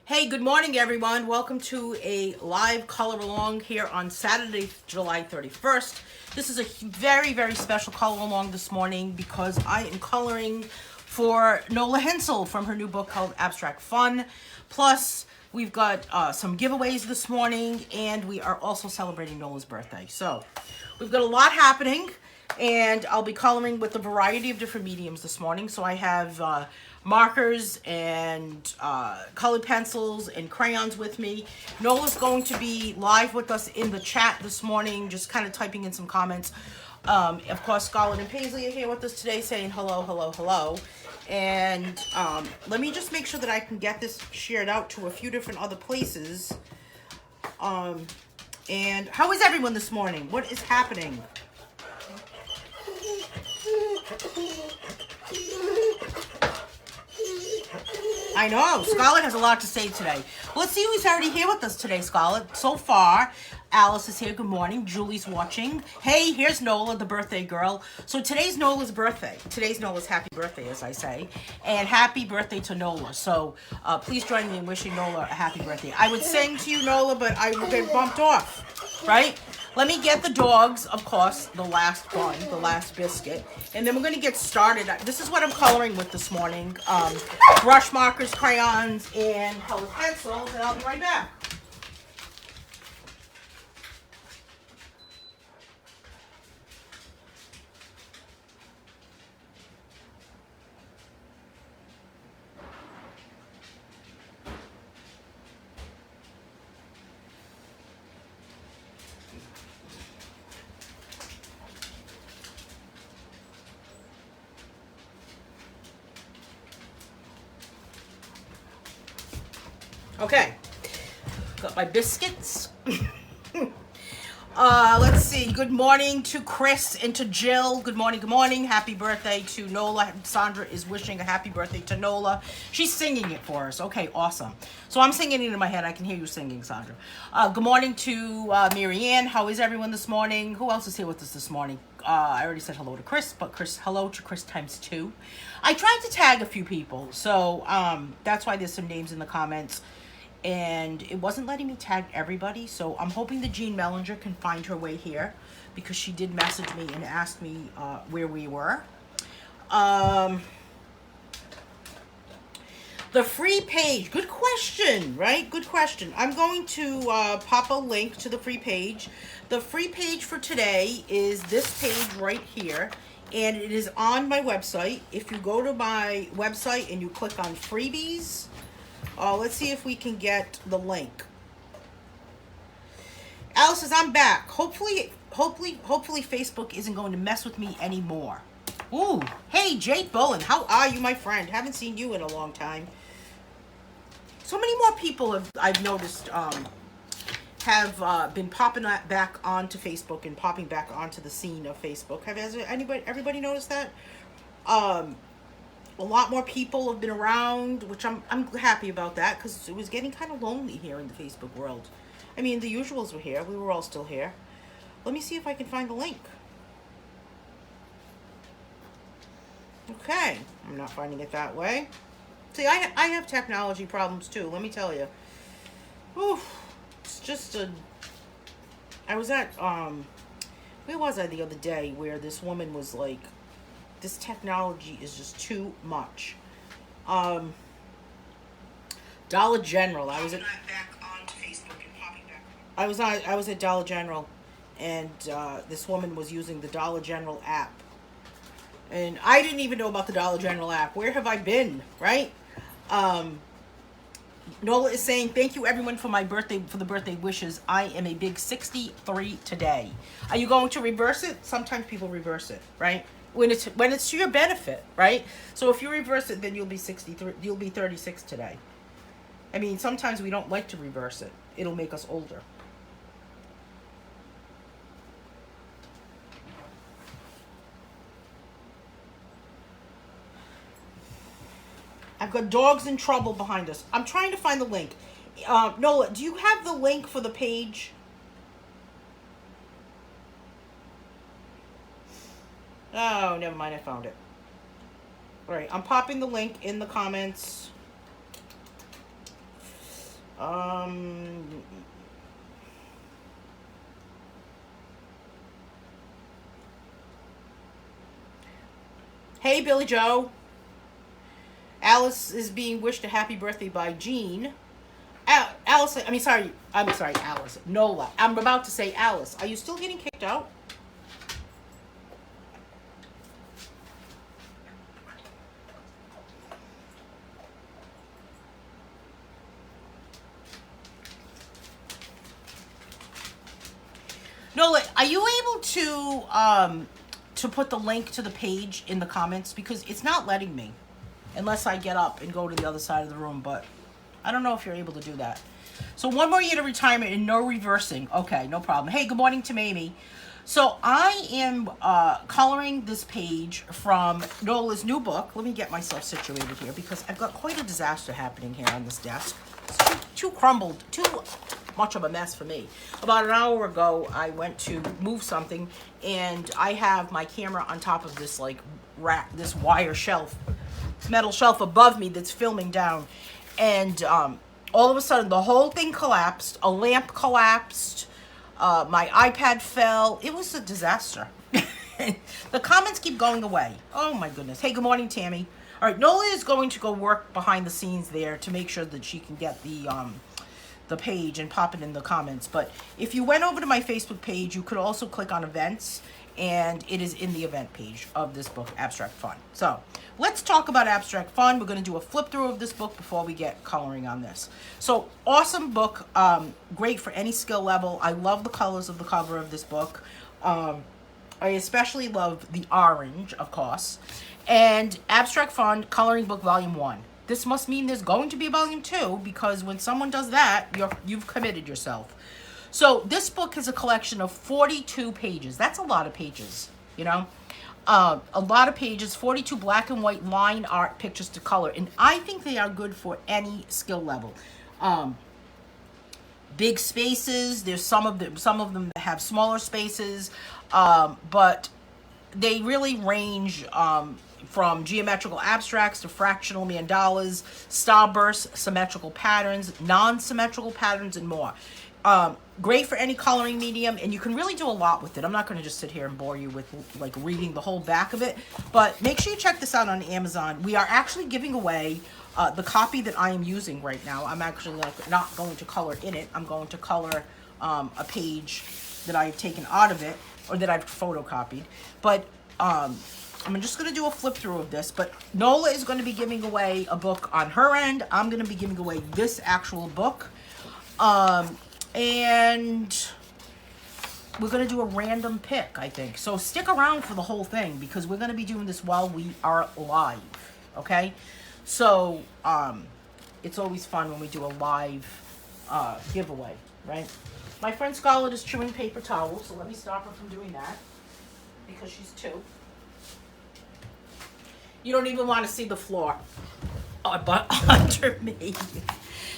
Hey, good morning, everyone. Welcome to a live color along here on Saturday, July 31st. This is a very, very special color along this morning because I am coloring for Nola Hintzel from her new book called Abstract Fun. Plus, we've got some giveaways this morning, and we are also celebrating Nola's birthday. So, we've got a lot happening, and I'll be coloring with a variety of different mediums this morning. So, I have markers and colored pencils and crayons with me. Nola's going to be live with us in the chat this morning, just kind of typing in some comments. Of course, Scarlett and Paisley are here with us today saying hello, hello, hello. And let me just make sure that I can get this shared out to a few different other places. And how is everyone this morning? What is happening? I know, Scarlett has a lot to say today. Let's see who's already here with us today, Scarlett. So far, Alice is here. Good morning. Julie's watching. Hey, here's Nola, the birthday girl. So today's Nola's birthday. Today's Nola's happy birthday, as I say. And happy birthday to Nola. So please join me in wishing Nola a happy birthday. I would sing to you, Nola, but I would get bumped off, right? Let me get the dogs, of course, the last bun, the last biscuit, and then we're going to get started. This is what I'm coloring with this morning. Brush markers, crayons, and colored pencils, and I'll be right back. Okay, got my biscuits. Let's see. Good morning to Chris and to Jill. Good morning, good morning. Happy birthday to Nola. Sandra is wishing a happy birthday to Nola. She's singing it for us. Okay, awesome. So I'm singing it in my head. I can hear you singing, Sandra. Good morning to Mary Ann. How is everyone this morning? Who else is here with us this morning? I already said hello to Chris, but hello to Chris times 2. I tried to tag a few people, so that's why there's some names in the comments. And it wasn't letting me tag everybody, so I'm hoping that Jean Mellinger can find her way here because she did message me and ask me where we were. The free page, good question, right? Good question. I'm going to pop a link to the free page. The free page for today is this page right here, and it is on my website. If you go to my website and you click on freebies, let's see if we can get the link. Alice says, I'm back. Hopefully Facebook isn't going to mess with me anymore. Ooh, hey, Jake Bowen. How are you, my friend? Haven't seen you in a long time. So many more people I've noticed have been popping back onto Facebook and popping back onto the scene of Facebook. Everybody noticed that? A lot more people have been around, which I'm happy about that because it was getting kind of lonely here in the Facebook world. I mean, the usuals were here. We were all still here. Let me see if I can find the link. Okay. I'm not finding it that way. See, I have technology problems too, let me tell you. Oof. It's just I was at, where was I the other day where this woman was like, this technology is just too much. Dollar General. I was at Dollar General, and this woman was using the Dollar General app, and I didn't even know about the Dollar General app. Where have I been, right? Nola is saying, thank you everyone for the birthday wishes. I am a big 63 today. Are you going to reverse it? Sometimes people reverse it, right? When it's to your benefit, right? So if you reverse it, then you'll be 63. You'll be 36 today. I mean, sometimes we don't like to reverse it. It'll make us older. I've got dogs in trouble behind us. I'm trying to find the link. Nola, do you have the link for the page? Oh, never mind. I found it. All right, I'm popping the link in the comments. Um, hey, Billy Joe. Alice is being wished a happy birthday by Jean. Alice, I'm sorry, Alice. Nola. I'm about to say Alice. Are you still getting kicked out? Nola, are you able to put the link to the page in the comments? Because it's not letting me unless I get up and go to the other side of the room, but I don't know if you're able to do that. So 1 more year to retirement and no reversing. Okay, no problem. Hey, good morning to Mamie. So I am coloring this page from Nola's new book. Let me get myself situated here because I've got quite a disaster happening here on this desk. It's too crumbled, too much of a mess for me. About an hour ago, I went to move something, and I have my camera on top of this like rack, this wire shelf, metal shelf above me that's filming down, and all of a sudden the whole thing collapsed. A lamp collapsed. My iPad fell. It was a disaster. The comments keep going away. Oh my goodness. Hey, good morning, Tammy. All right, Nola is going to go work behind the scenes there to make sure that she can get the page and pop it in the comments. But if you went over to my Facebook page, you could also click on events, and it is in the event page of this book, Abstract Fun. So let's talk about Abstract Fun. We're going to do a flip through of this book before we get coloring on this. So awesome book, great for any skill level. I love the colors of the cover of this book. I especially love the orange, of course. And Abstract Fun, Coloring Book Volume 1. This must mean there's going to be a Volume 2, because when someone does that, you've committed yourself. So this book is a collection of 42 pages. That's a lot of pages, you know? A lot of pages, 42 black and white line art pictures to color. And I think they are good for any skill level. Big spaces, there's some of them that have smaller spaces, but they really range from geometrical abstracts to fractional mandalas, starbursts, symmetrical patterns, non-symmetrical patterns, and more. Great for any coloring medium, and you can really do a lot with it. I'm not going to just sit here and bore you with like reading the whole back of it, but make sure you check this out on Amazon. We are actually giving away the copy that I am using right now. I'm actually not going to color in it. I'm going to color a page that I've taken out of it, or that I've photocopied. But I'm just going to do a flip through of this. But Nola is going to be giving away a book on her end. I'm going to be giving away this actual book. And we're going to do a random pick, I think. So stick around for the whole thing, because we're going to be doing this while we are live, okay? So it's always fun when we do a live giveaway, right? My friend Scarlett is chewing paper towels, so let me stop her from doing that, because she's 2. You don't even want to see the floor but under me.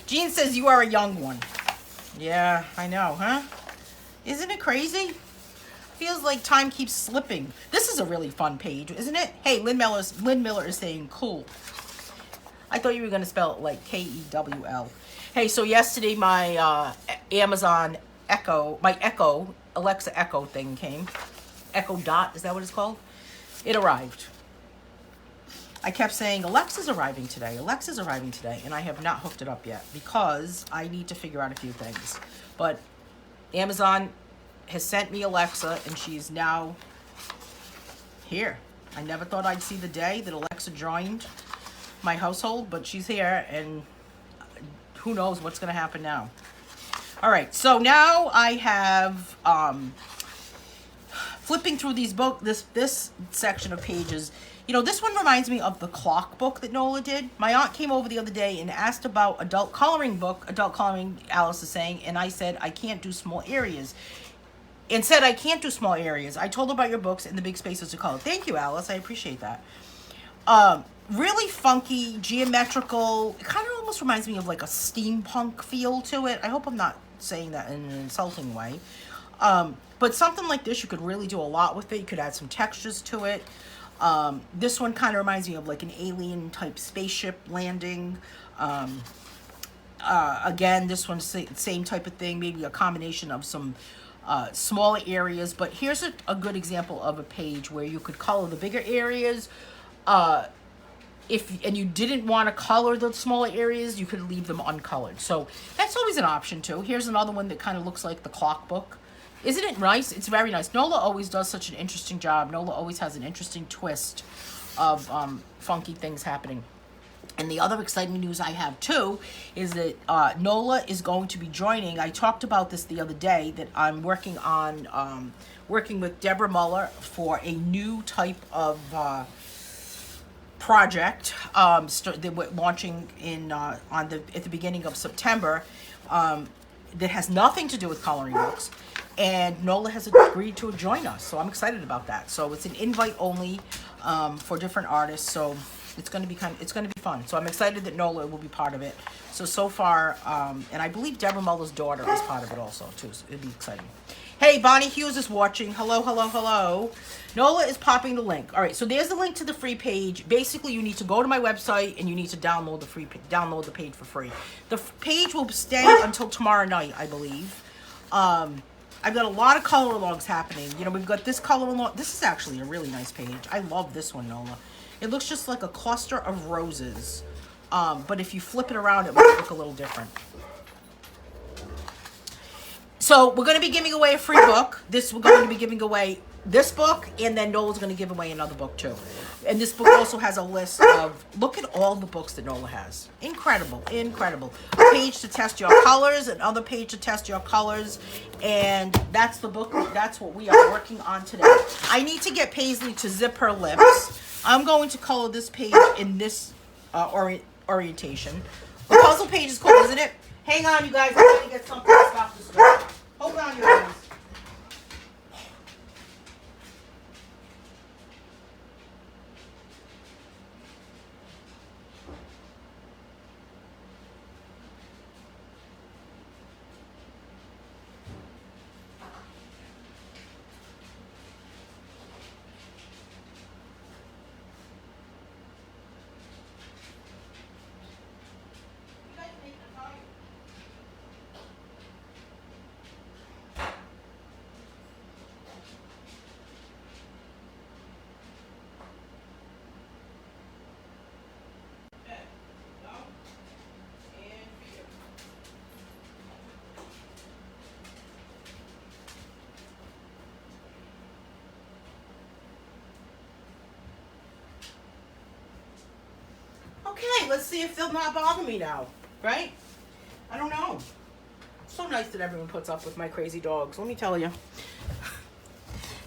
Jean says you are a young one. Yeah, I know, huh? Isn't it crazy? Feels like time keeps slipping. This is a really fun page, isn't it? Hey, Lynn Miller is saying cool. I thought you were going to spell it like Kewl. Hey, so yesterday my Amazon Echo, Alexa Echo thing came. Echo Dot, is that what it's called? It arrived. I kept saying, Alexa's arriving today, and I have not hooked it up yet because I need to figure out a few things. But Amazon has sent me Alexa, and she's now here. I never thought I'd see the day that Alexa joined my household, but she's here, and who knows what's going to happen now. All right, so now I have flipping through this section of pages. You know, this one reminds me of the clock book that Nola did. My aunt came over the other day and asked about adult coloring, Alice is saying, and I said, I can't do small areas. I told her about your books and the big spaces to color. Thank you, Alice. I appreciate that. Really funky, geometrical. It kind of almost reminds me of like a steampunk feel to it. I hope I'm not saying that in an insulting way. But something like this, you could really do a lot with it. You could add some textures to it. This one kind of reminds me of like an alien type spaceship landing. Again, this one's same type of thing, maybe a combination of some smaller areas. But here's a good example of a page where you could color the bigger areas. And you didn't want to color the smaller areas, you could leave them uncolored. So that's always an option too. Here's another one that kind of looks like the clock book. Isn't it nice? It's very nice. Nola always does such an interesting job. Nola always has an interesting twist of funky things happening. And the other exciting news I have too is that Nola is going to be joining. I talked about this the other day, that I'm working on working with Deborah Muller for a new type of project that we're launching in at the beginning of September, that has nothing to do with coloring books, and Nola has agreed to join us, so I'm excited about that. So it's an invite only for different artists, so it's going to be fun. So I'm excited that Nola will be part of it. So far, and I believe Deborah Muller's daughter is part of it also too, so it'll be exciting. Hey, Bonnie Hughes is watching. Hello, hello, hello. Nola is popping the link. All right, so there's the link to the free page. Basically, you need to go to my website and you need to download the page for free. The page will stay until tomorrow night, I believe. I've got a lot of color alongs happening. You know, we've got this color along. This is actually a really nice page. I love this one, Nola. It looks just like a cluster of roses. But if you flip it around, it might look a little different. So we're going to be giving away a free book. We're going to be giving away this book, and then Nola's going to give away another book too. And this book also has a list of, look at all the books that Nola has. Incredible, incredible. A page to test your colors, another page to test your colors, and that's the book. That's what we are working on today. I need to get Paisley to zip her lips. I'm going to color this page in this orientation. The puzzle page is cool, isn't it? Hang on, you guys. I'm going to get something to stop this door. Hold on, you guys. Okay, let's see if they'll not bother me now, right? I don't know. It's so nice that everyone puts up with my crazy dogs, let me tell you.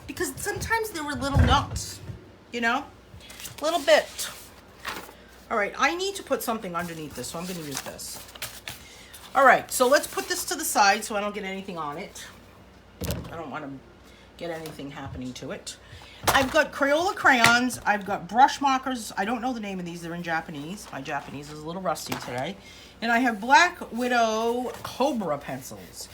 Because sometimes they're a little nuts, you know? A little bit. All right, I need to put something underneath this, so I'm going to use this. All right, so let's put this to the side so I don't get anything on it. I don't want to get anything happening to it. I've got Crayola crayons. I've got brush markers. I don't know the name of these. They're in Japanese. My Japanese is a little rusty today. And I have Black Widow Cobra pencils.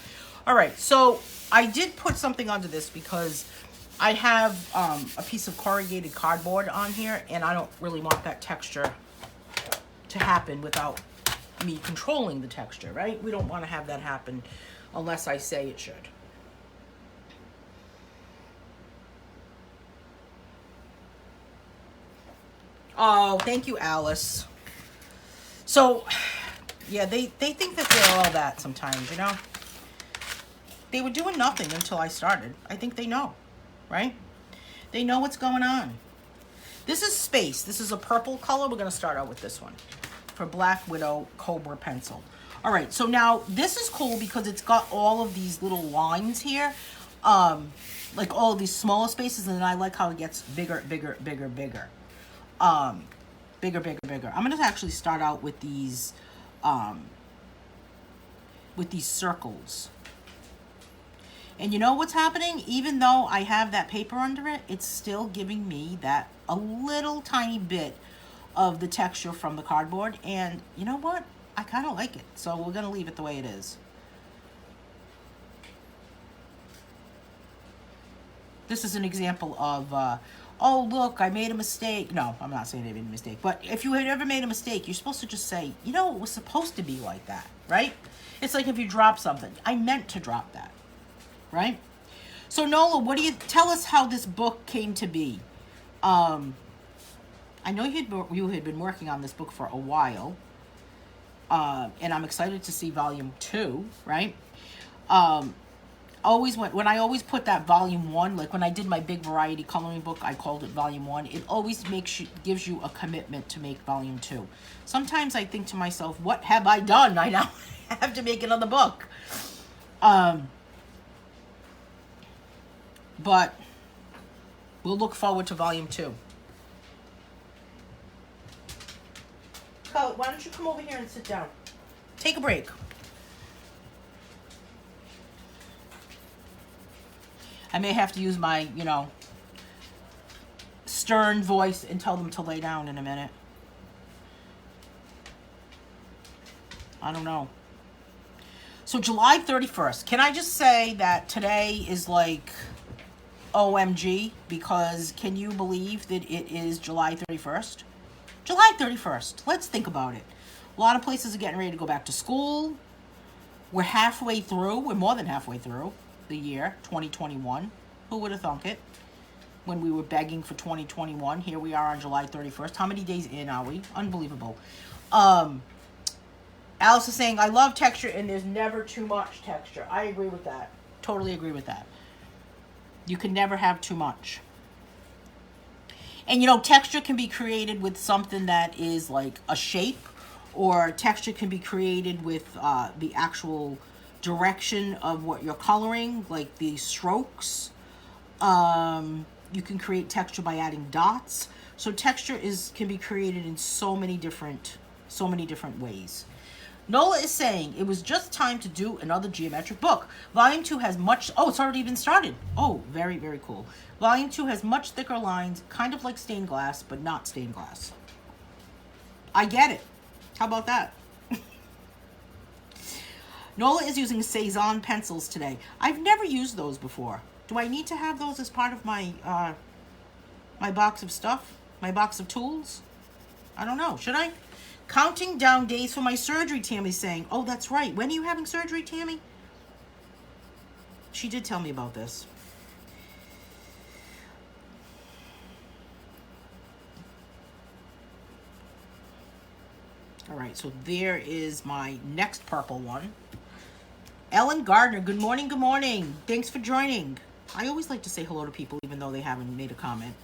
All right, so I did put something under this because I have a piece of corrugated cardboard on here, and I don't really want that texture to happen without me controlling the texture, right? We don't want to have that happen unless I say it should. Oh, thank you, Alice. So, yeah, they think that they're all that sometimes, you know? They were doing nothing until I started. I think they know, right? They know what's going on. This is Space. This is a purple color. We're going to start out with this one for Black Widow Cobra pencil. All right, so now this is cool because it's got all of these little lines here, like all of these smaller spaces, and then I like how it gets bigger, bigger, bigger, bigger. Bigger, bigger, bigger. I'm going to actually start out with these circles. And you know what's happening? Even though I have that paper under it, it's still giving me that a little tiny bit of the texture from the cardboard. And you know what? I kind of like it. So we're going to leave it the way it is. This is an example of oh, look, I made a mistake. No, I'm not saying I made a mistake. But if you had ever made a mistake, you're supposed to just say, you know, it was supposed to be like that, right? It's like if you drop something. I meant to drop that, right? So Nola, what do you tell us how this book came to be? I know you had been working on this book for a while, and I'm excited to see volume 2, right? When I always put that volume 1, like when I did my big variety coloring book, I called it volume 1. It always gives you a commitment to make volume 2. Sometimes I think to myself, what have I done? I now have to make another book. But we'll look forward to volume 2. Why don't you come over here and sit down? Take a break. I may have to use my, stern voice and tell them to lay down in a minute. I don't know. So July 31st. Can I just say that today is like OMG? Because can you believe that it is July 31st? July 31st. Let's think about it. A lot of places are getting ready to go back to school. We're halfway through. We're more than halfway through the year 2021. Who would have thunk it? When we were begging for 2021, here we are on July 31st. How many days in are we? Unbelievable. Alice is saying, I love texture and there's never too much texture. I agree with that. Totally agree with that. You can never have too much. And texture can be created with something that is like a shape, or texture can be created with the actual direction of what you're coloring, like the strokes. You can create texture by adding dots. So texture can be created in so many different ways. Nola is saying it was just time to do another geometric book. Volume 2 has much... Oh, it's already been started. Oh, very, very cool. Volume 2 has much thicker lines, kind of like stained glass, but not stained glass. I get it. How about that? Nola is using Cezanne pencils today. I've never used those before. Do I need to have those as part of my my box of stuff? My box of tools? I don't know. Should I? Counting down days for my surgery, Tammy's saying. Oh, that's right. When are you having surgery, Tammy? She did tell me about this. All right, so there is my next purple one. Ellen Gardner, good morning, good morning. Thanks for joining. I always like to say hello to people even though they haven't made a comment.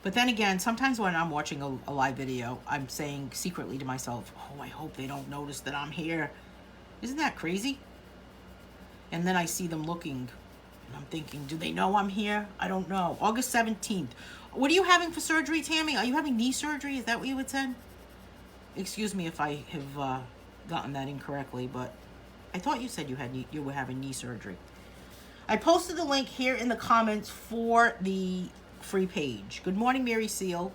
But then again, sometimes when I'm watching a live video, I'm saying secretly to myself, oh, I hope they don't notice that I'm here. Isn't that crazy? And then I see them looking, and I'm thinking, do they know I'm here? I don't know. August 17th. What are you having for surgery, Tammy? Are you having knee surgery? Is that what you had said? Excuse me if I have gotten that incorrectly, but I thought you said you were having knee surgery. I posted the link here in the comments for the free page. Good morning, Mary Seal.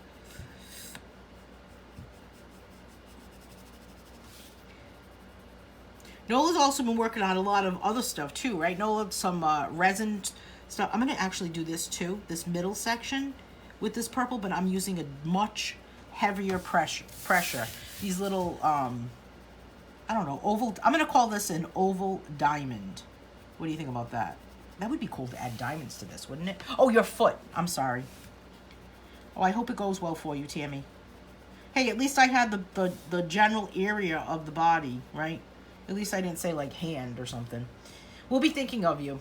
Nola's also been working on a lot of other stuff too, right? Nola, some resin stuff. I'm going to actually do this too, this middle section with this purple, but I'm using a much heavier pressure. These little, I don't know, oval. I'm going to call this an oval diamond. What do you think about that? That would be cool to add diamonds to this, wouldn't it? Oh, your foot. I'm sorry. Oh, I hope it goes well for you, Tammy. Hey, at least I had the general area of the body, right? At least I didn't say like hand or something. We'll be thinking of you.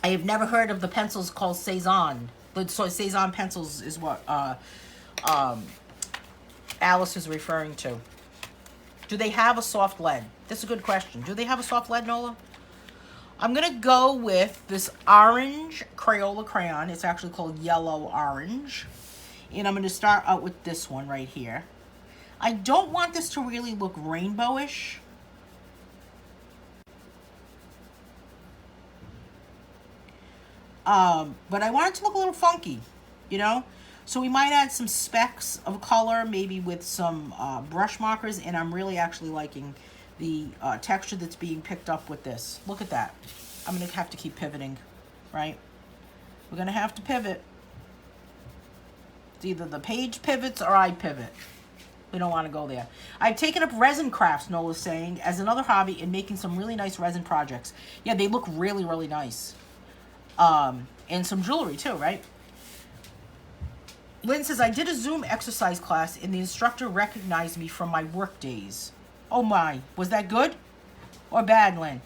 I have never heard of the pencils called Cezanne. So Cezanne pencils is what Alice is referring to. Do they have a soft lead? That's a good question. Do they have a soft lead, Nola? I'm going to go with this orange Crayola crayon. It's actually called yellow orange. And I'm going to start out with this one right here. I don't want this to really look rainbowish. But I want it to look a little funky, you know? So we might add some specks of color, maybe with some brush markers. And I'm really actually liking the texture that's being picked up with this. Look at that. I'm going to have to keep pivoting, right? We're going to have to pivot. It's either the page pivots or I pivot. We don't want to go there. I've taken up resin crafts, Nola's saying, as another hobby and making some really nice resin projects. Yeah, they look really, really nice. And some jewelry too, right? Lynn says, I did a Zoom exercise class and the instructor recognized me from my work days. Oh my, was that good or bad, Lynn?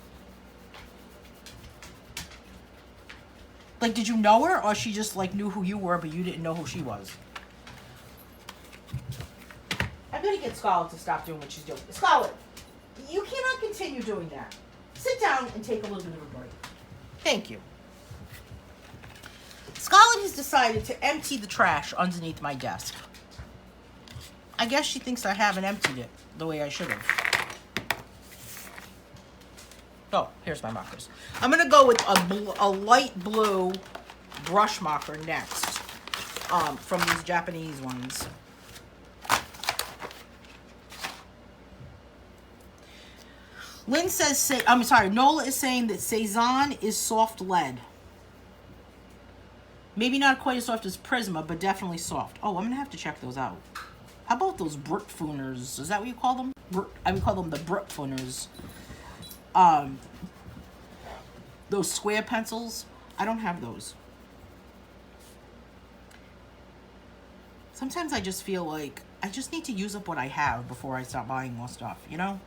Like, did you know her or she just like knew who you were but you didn't know who she was? I'm going to get Scarlett to stop doing what she's doing. Scarlett, you cannot continue doing that. Sit down and take a little bit of a break. Thank you. Scarlett has decided to empty the trash underneath my desk. I guess she thinks I haven't emptied it the way I should have. Oh, here's my markers. I'm going to go with a light blue brush marker next from these Japanese ones. Lynn says, I'm sorry, Nola is saying that Cezanne is soft lead. Maybe not quite as soft as Prisma, but definitely soft. Oh, I'm going to have to check those out. How about those Brutfuners? Is that what you call them? I would call them the Brutfuners. Those square pencils. I don't have those. Sometimes I just feel like I just need to use up what I have before I start buying more stuff, you know?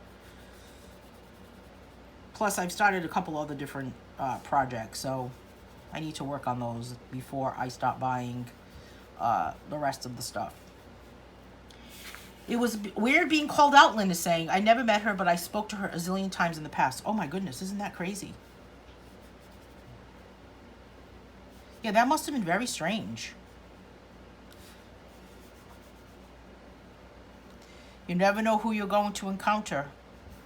Plus, I've started a couple other different projects, so I need to work on those before I start buying the rest of the stuff. It was weird being called out, Lynn is saying. I never met her, but I spoke to her a zillion times in the past. Oh my goodness, isn't that crazy? Yeah, that must have been very strange. You never know who you're going to encounter,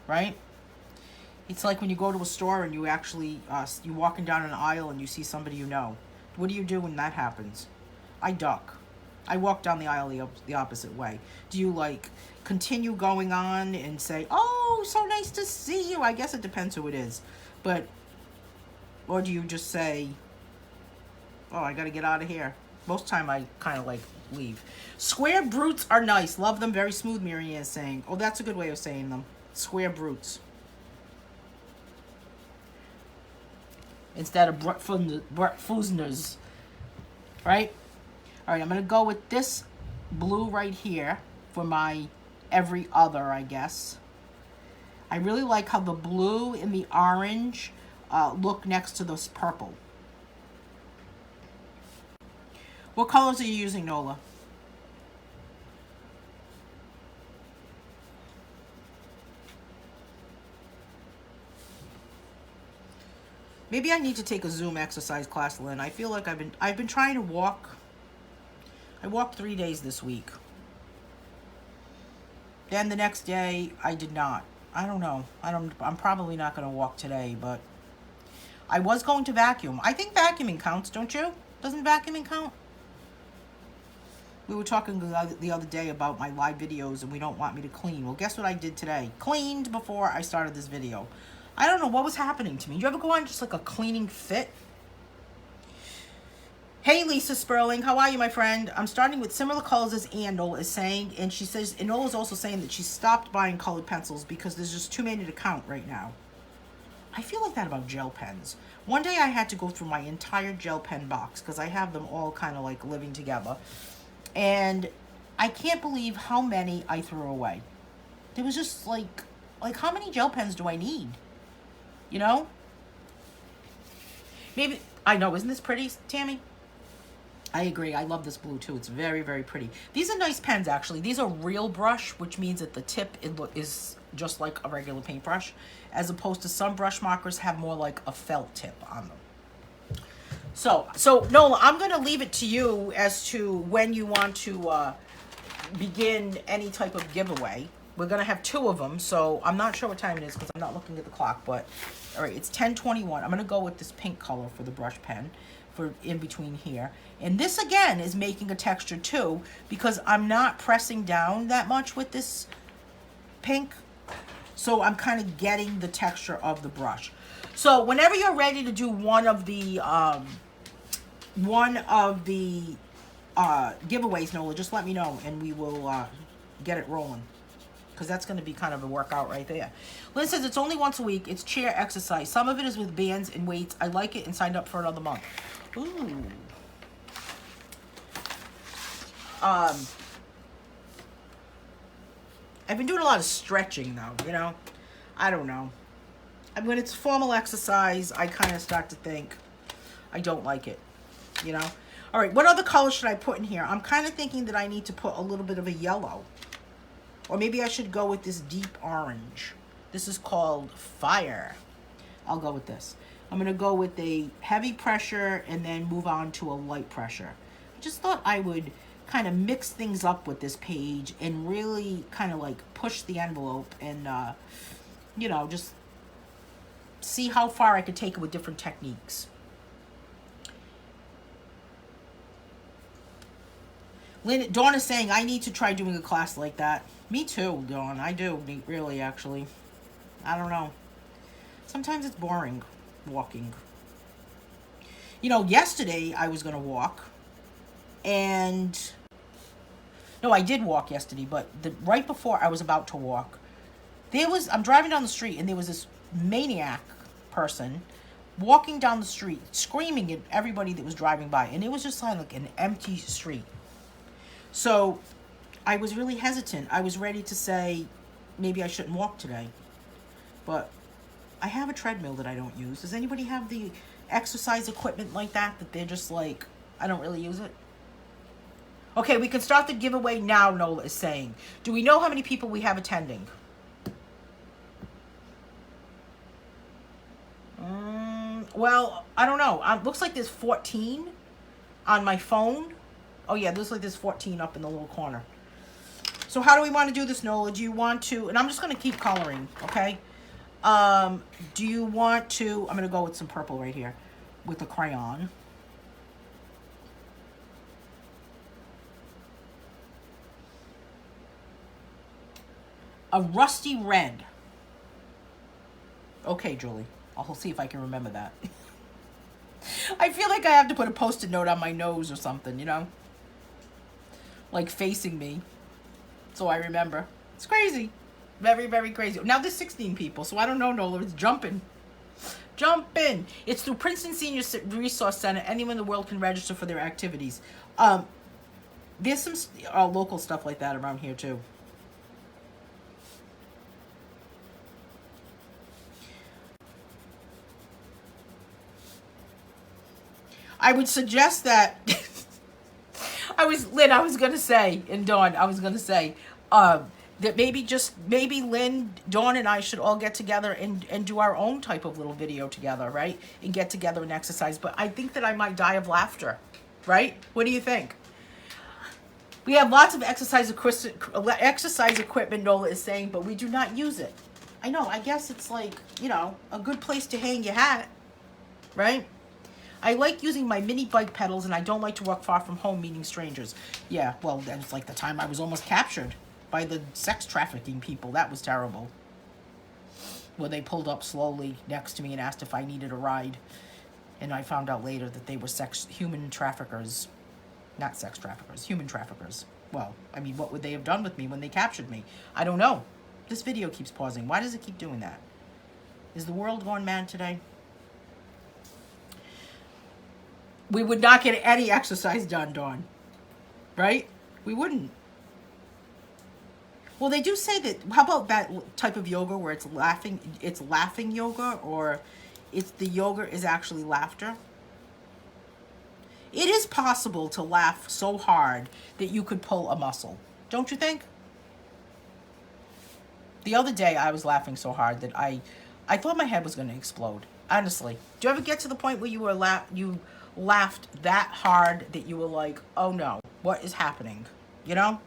right? It's like when you go to a store and you actually, you're walking down an aisle and you see somebody you know. What do you do when that happens? I duck. I walk down the aisle the opposite way. Do you, like, continue going on and say, oh, so nice to see you? I guess it depends who it is. But, or do you just say, oh, I got to get out of here? Most time I kind of, like, leave. Square brutes are nice. Love them. Very smooth, Miriam is saying. Oh, that's a good way of saying them. Square brutes. Instead of Brutfusners, right? All right, I'm going to go with this blue right here for my every other, I guess. I really like how the blue and the orange look next to this purple. What colors are you using, Nola? Maybe I need to take a Zoom exercise class, Lynn. I feel like I've been trying to walk. I walked 3 days this week. Then the next day I did not. I don't know. I'm probably not going to walk today, but I was going to vacuum. I think vacuuming counts, don't you? Doesn't vacuuming count? We were talking the other day about my live videos and we don't want me to clean. Well, guess what I did today? Cleaned before I started this video. I don't know what was happening to me. You ever go on just like a cleaning fit? Hey, Lisa Sperling. How are you, my friend? I'm starting with similar colors as Anne, Nola is saying. And she says, and Nola is also saying that she stopped buying colored pencils because there's just too many to count right now. I feel like that about gel pens. One day I had to go through my entire gel pen box because I have them all kind of like living together. And I can't believe how many I threw away. There was just like how many gel pens do I need? You know? Maybe, I know, isn't this pretty, Tammy? I agree. I love this blue too. It's very, very pretty. These are nice pens, actually. These are real brush, which means that the tip is just like a regular paintbrush, as opposed to some brush markers have more like a felt tip on them. So Nola, I'm going to leave it to you as to when you want to begin any type of giveaway. We're going to have 2 of them, so I'm not sure what time it is because I'm not looking at the clock, but all right, it's 10:21. I'm going to go with this pink color for the brush pen for in between here. And this, again, is making a texture, too, because I'm not pressing down that much with this pink, so I'm kind of getting the texture of the brush. So whenever you're ready to do one of the one of the giveaways, Nola, just let me know and we will get it rolling. Because that's going to be kind of a workout right there. Lynn says it's only once a week. It's chair exercise. Some of it is with bands and weights. I like it and signed up for another month. Ooh. I've been doing a lot of stretching though, you know. I don't know. And when it's formal exercise, I kind of start to think I don't like it, you know. All right, what other color should I put in here? I'm kind of thinking that I need to put a little bit of a yellow. Or maybe I should go with this deep orange. This is called Fire. I'll go with this. I'm going to go with a heavy pressure and then move on to a light pressure. I just thought I would kind of mix things up with this page and really kind of like push the envelope and, you know, just see how far I could take it with different techniques. Dawn is saying, I need to try doing a class like that. Me too, Dawn. I do, really, actually. I don't know. Sometimes it's boring walking. You know, yesterday I was going to walk. And... no, I did walk yesterday, but right before I was about to walk, I'm driving down the street, and there was this maniac person walking down the street, screaming at everybody that was driving by. And it was just like an empty street. So I was really hesitant. I was ready to say, maybe I shouldn't walk today. But I have a treadmill that I don't use. Does anybody have the exercise equipment like that they're just like, I don't really use it? Okay, we can start the giveaway now, Nola is saying. Do we know how many people we have attending? Well, I don't know. Looks like there's 14 on my phone. Oh yeah, looks like there's 14 up in the little corner. So how do we want to do this, Nola? Do you want to, and I'm just going to keep coloring, okay? Do you want to, I'm going to go with some purple right here with a crayon. A rusty red. Okay, Julie. I'll see if I can remember that. I feel like I have to put a Post-it note on my nose or something, you know? Like facing me. So I remember. It's crazy. Very, very crazy. Now there's 16 people, so I don't know, Nola. It's jumping. Jumping. It's through Princeton Senior Resource Center. Anyone in the world can register for their activities. There's some local stuff like that around here, too. I would suggest that I was going to say, and Dawn, I was going to say, that maybe Lynn, Dawn, and I should all get together and do our own type of little video together, right? And get together and exercise. But I think that I might die of laughter, right? What do you think? We have lots of exercise equipment, Nola is saying, but we do not use it. I know, I guess it's like, you know, a good place to hang your hat, right? I like using my mini bike pedals, and I don't like to walk far from home meeting strangers. Yeah, well, that was like the time I was almost captured by the sex trafficking people. That was terrible. Where they pulled up slowly next to me and asked if I needed a ride. And I found out later that they were human traffickers. Not sex traffickers, human traffickers. Well, I mean, what would they have done with me when they captured me? I don't know. This video keeps pausing. Why does it keep doing that? Is the world going mad today? We would not get any exercise done, Dawn. Right? We wouldn't. Well, they do say that, how about that type of yoga where it's laughing yoga, or the yoga is actually laughter? It is possible to laugh so hard that you could pull a muscle. Don't you think? The other day I was laughing so hard that I thought my head was going to explode. Honestly. Do you ever get to the point where you laughed that hard that you were like, oh no, what is happening? You know?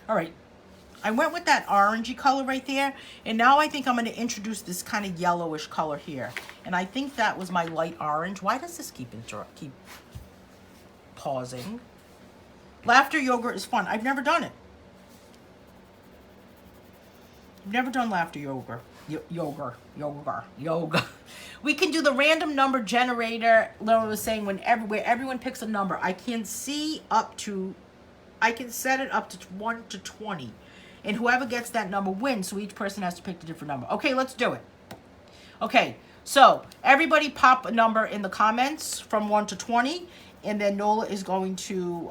All right. I went with that orangey color right there. And now I think I'm going to introduce this kind of yellowish color here. And I think that was my light orange. Why does this keep pausing? Laughter yoga is fun. I've never done it. I've never done laughter yoga. Yoga. We can do the random number generator. Laura was saying where everyone picks a number. I can set it up to 1 to 20. And whoever gets that number wins, so each person has to pick a different number. Okay, let's do it. Okay, so everybody pop a number in the comments from 1 to 20, and then Nola is going to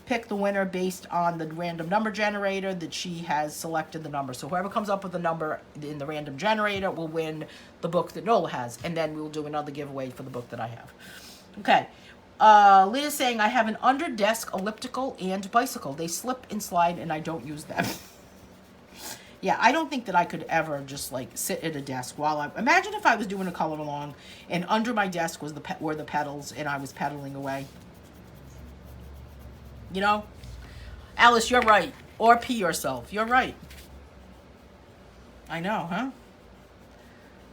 pick the winner based on the random number generator that she has selected the number. So whoever comes up with the number in the random generator will win the book that Nola has, and then we'll do another giveaway for the book that I have. Okay. Leah's saying, I have an under-desk elliptical and bicycle. They slip and slide, and I don't use them. Yeah, I don't think that I could ever just, like, sit at a desk while imagine if I was doing a color along, and under my desk was were the pedals, and I was pedaling away. You know? Alice, you're right. Or pee yourself. You're right. I know, huh?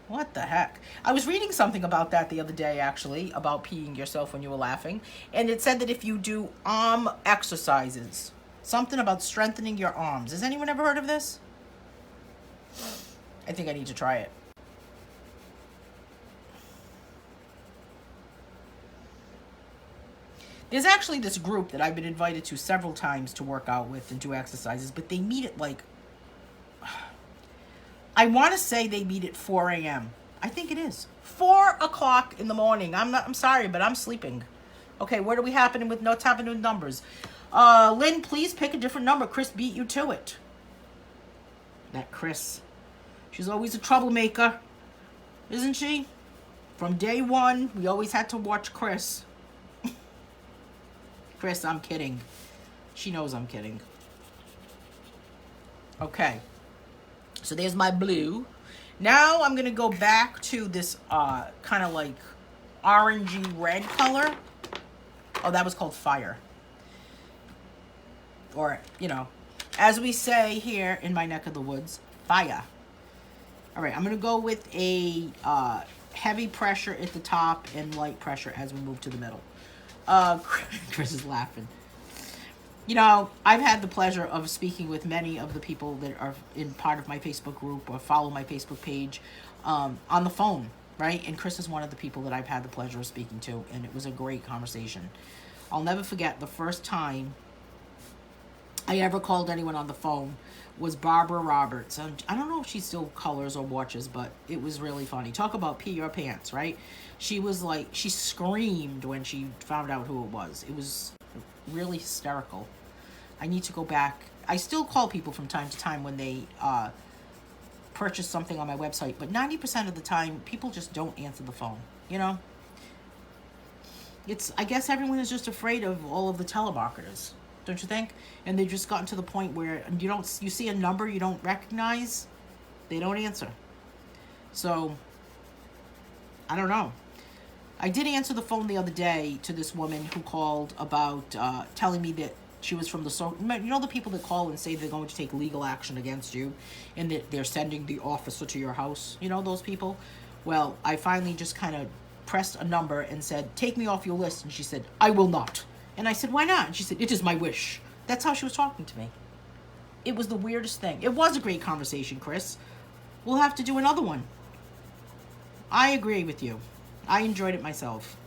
What the heck? I was reading something about that the other day, actually, about peeing yourself when you were laughing. And it said that if you do arm exercises, something about strengthening your arms. Has anyone ever heard of this? I think I need to try it. There's actually this group that I've been invited to several times to work out with and do exercises, but they meet at like, I want to say they meet at 4 a.m. I think it is 4 o'clock in the morning. I'm sorry, but I'm sleeping. Okay, what are we happening with what's happening with numbers? Lynn, please pick a different number. Chris beat you to it. That Chris. She's always a troublemaker, isn't she? From day one, we always had to watch Chris. Chris, I'm kidding. She knows I'm kidding. Okay. So there's my blue. Now I'm going to go back to this kind of like orangey red color. Oh, that was called fire. Or, you know, as we say here in my neck of the woods, fire. All right, I'm going to go with a heavy pressure at the top and light pressure as we move to the middle. Chris is laughing. You know, I've had the pleasure of speaking with many of the people that are in part of my Facebook group or follow my Facebook page on the phone, right? And Chris is one of the people that I've had the pleasure of speaking to, and it was a great conversation. I'll never forget the first time I ever called anyone on the phone was Barbara Roberts. I don't know if she still colors or watches, but it was really funny. Talk about pee your pants, right? She was like, she screamed when she found out who it was. It was really hysterical. I need to go back. I still call people from time to time when they purchase something on my website, but 90% of the time, people just don't answer the phone, you know? I guess everyone is just afraid of all of the telemarketers, don't you think? And they've just gotten to the point where you see a number you don't recognize, they don't answer. So, I don't know. I did answer the phone the other day to this woman who called about telling me that she was from the people that call and say they're going to take legal action against you and that they're sending the officer to your house. You know those people? Well, I finally just kind of pressed a number and said, take me off your list. And she said, I will not. And I said, why not? And she said, it is my wish. That's how she was talking to me. It was the weirdest thing. It was a great conversation, Chris. We'll have to do another one. I agree with you. I enjoyed it myself.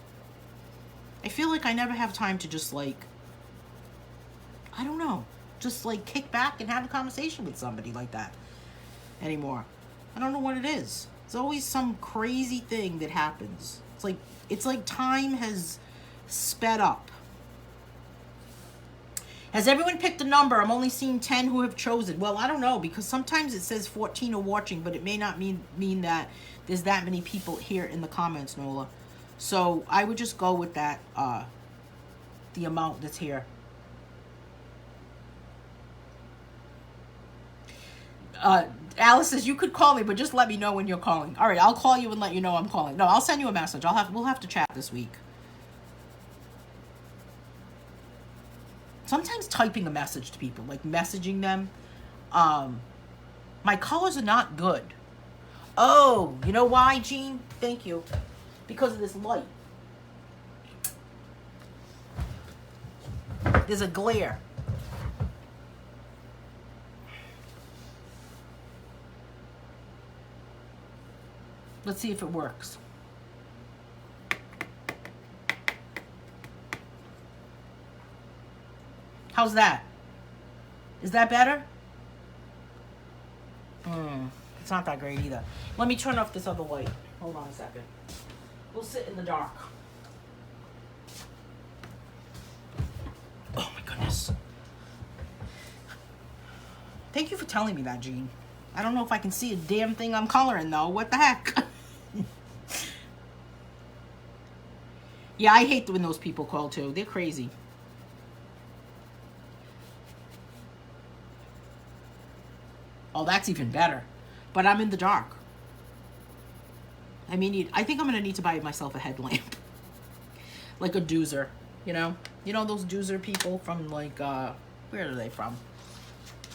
I feel like I never have time to just like, I don't know, just like kick back and have a conversation with somebody like that anymore. I don't know what it is. It's always some crazy thing that happens. It's like time has sped up. Has everyone picked a number? I'm only seeing 10 who have chosen. Well, I don't know, because sometimes it says 14 are watching, but it may not mean that there's that many people here in the comments, Nola. So I would just go with that, the amount that's here. Alice says, you could call me, but just let me know when you're calling. All right, I'll call you and let you know I'm calling. No, I'll send you a message. We'll have to chat this week. Sometimes typing a message to people, like messaging them, my colors are not good. Oh, you know why, Jean? Thank you. Because of this light. There's a glare. Let's see if it works. How's that? Is that better? It's not that great either. Let me turn off this other light. Hold on a second. We'll sit in the dark. Oh my goodness. Thank you for telling me that, Jean. I don't know if I can see a damn thing I'm coloring though. What the heck? Yeah, I hate when those people call too. They're crazy. Oh, that's even better. But I'm in the dark. I mean, I think I'm going to need to buy myself a headlamp. Like a doozer, you know? You know those doozer people from like, where are they from?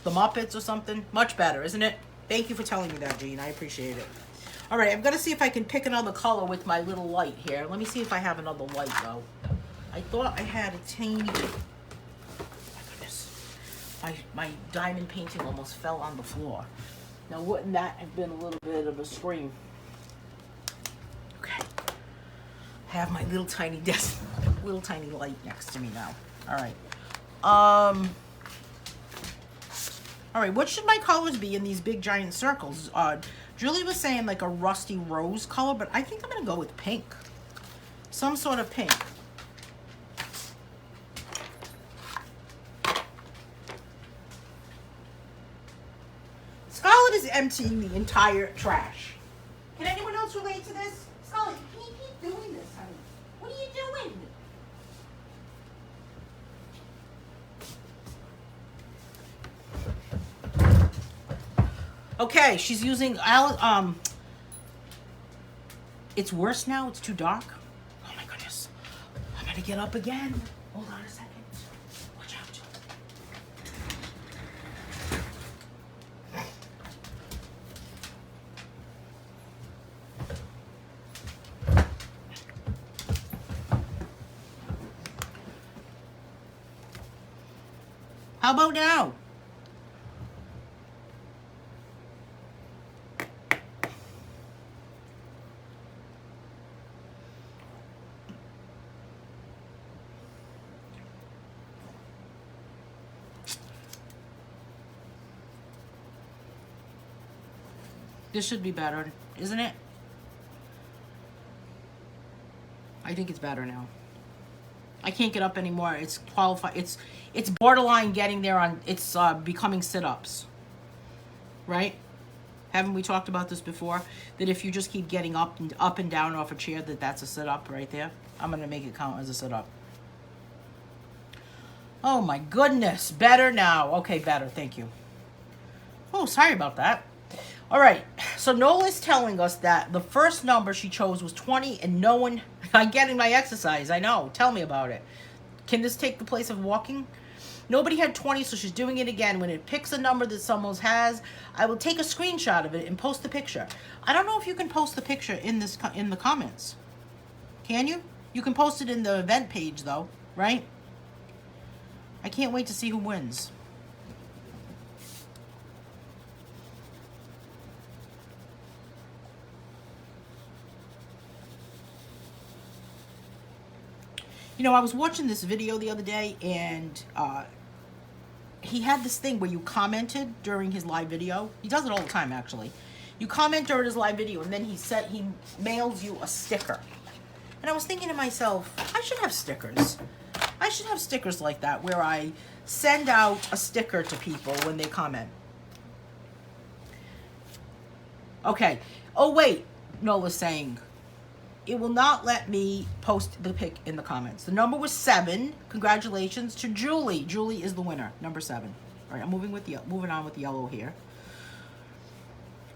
The Muppets or something? Much better, isn't it? Thank you for telling me that, Jean. I appreciate it. All right, I'm going to see if I can pick another color with my little light here. Let me see if I have another light, though. I thought I had a tiny... Oh, my goodness. My diamond painting almost fell on the floor. Now, wouldn't that have been a little bit of a scream? Okay. I have my little tiny desk, little tiny light next to me now. All right. All right, what should my colors be in these big giant circles? Julie was saying like a rusty rose color, but I think I'm going to go with pink. Some sort of pink. Scarlett is emptying the entire trash. Can anyone else relate to this? Scarlett, you can't keep doing this, honey. What are you doing? Okay, she's using it's worse now. It's too dark. Oh my goodness. I'm gonna get up again. Hold on a second. Watch out. How about now? This should be better, isn't it? I think it's better now. I can't get up anymore. It's qualified. It's borderline getting there on. It's becoming sit-ups, right? Haven't we talked about this before? That if you just keep getting up and down off a chair, that's a sit-up right there. I'm gonna make it count as a sit-up. Oh my goodness, better now. Okay, better. Thank you. Oh, sorry about that. All right, so Nola's telling us that the first number she chose was 20, and no one... I'm getting my exercise, I know. Tell me about it. Can this take the place of walking? Nobody had 20, so she's doing it again. When it picks a number that someone has, I will take a screenshot of it and post the picture. I don't know if you can post the picture in the comments. Can you? You can post it in the event page, though, right? I can't wait to see who wins. You know, I was watching this video the other day, and he had this thing where you commented during his live video. He does it all the time, actually. You comment during his live video, and then he mails you a sticker. And I was thinking to myself, I should have stickers. I should have stickers like that, where I send out a sticker to people when they comment. Okay. Oh, wait. Nola's saying... It will not let me post the pic in the comments. The number was 7. Congratulations to Julie. Julie is the winner, number 7. All right, I'm moving on with yellow here.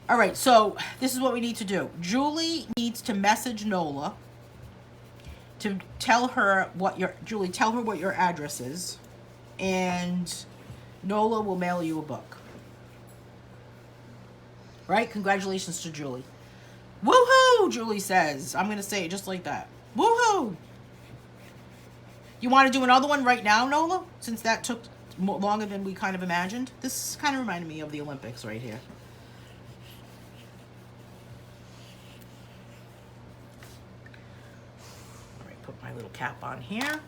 All right, so this is what we need to do. Julie needs to message Nola to tell her what your address is, and Nola will mail you a book. Right? Congratulations to Julie. Woohoo, Julie says. I'm going to say it just like that. Woohoo. You want to do another one right now, Nola? Since that took longer than we kind of imagined. This kind of reminded me of the Olympics right here. All right, put my little cap on here.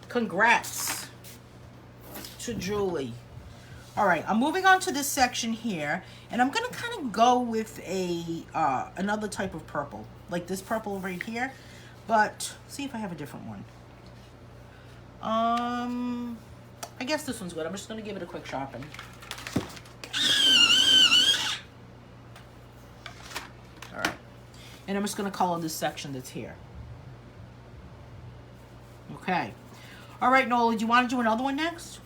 Congrats. to Julie. All right, I'm moving on to this section here, and I'm gonna kind of go with a another type of purple, like this purple right here, but see if I have a different one. I guess this one's good. I'm just gonna give it a quick sharpen. All right, and I'm just gonna color this section that's here. Okay. All right, Nola, do you want to do another one next?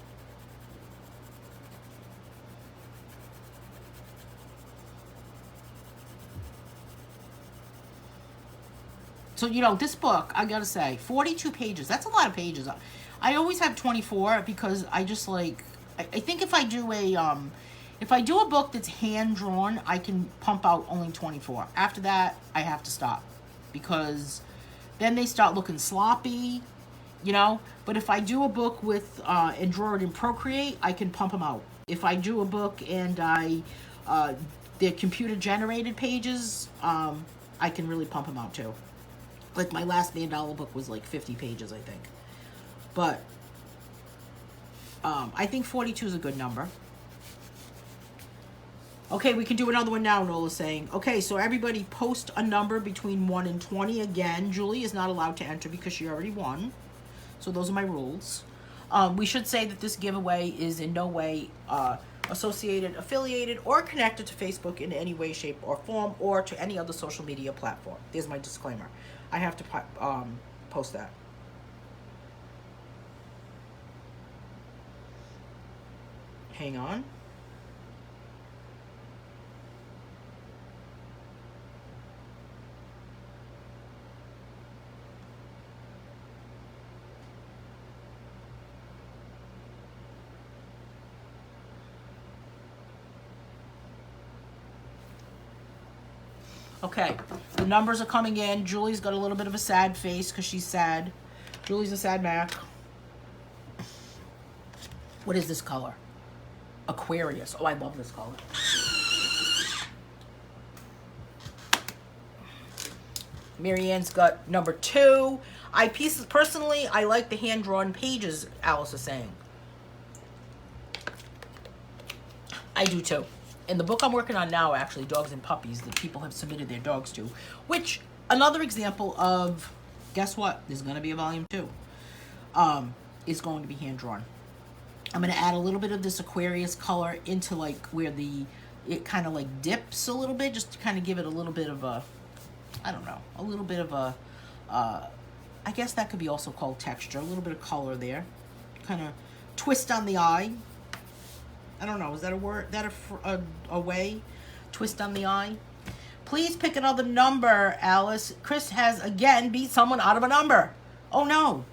So, you know, this book, I gotta say, 42 pages. That's a lot of pages. I always have 24 because I just like, I think if I do a book that's hand-drawn, I can pump out only 24. After that, I have to stop because then they start looking sloppy, you know? But if I do a book with, and draw it in Procreate, I can pump them out. If I do a book and they're computer-generated pages, I can really pump them out too. Like my last $1,000,000 book was like 50 pages, I think. But I think 42 is a good number. Okay, we can do another one now, Nola's saying. Okay, so everybody post a number between 1 and 20. Again, Julie is not allowed to enter because she already won. So those are my rules. We should say that this giveaway is in no way associated, affiliated, or connected to Facebook in any way, shape, or form, or to any other social media platform. There's my disclaimer. I have to post that. Hang on. Okay, the numbers are coming in. Julie's got a little bit of a sad face because she's sad. Julie's a sad Mac. What is this color? Aquarius. Oh, I love this color. Marianne's got number 2. Personally, I like the hand-drawn pages, Alice is saying. I do too. In the book I'm working on now, actually, Dogs and Puppies, that people have submitted their dogs to, which, another example of, guess what? There's going to be a volume 2. Is going to be hand-drawn. I'm going to add a little bit of this Aquarius color into, like, where it kind of, like, dips a little bit, just to kind of give it a little bit of a, I don't know, a little bit of a, I guess that could be also called texture, a little bit of color there. Kind of twist on the eye. I don't know, is that a word, that a way? Twist on the eye? Please pick another number, Alice. Chris has again beat someone out of a number. Oh no.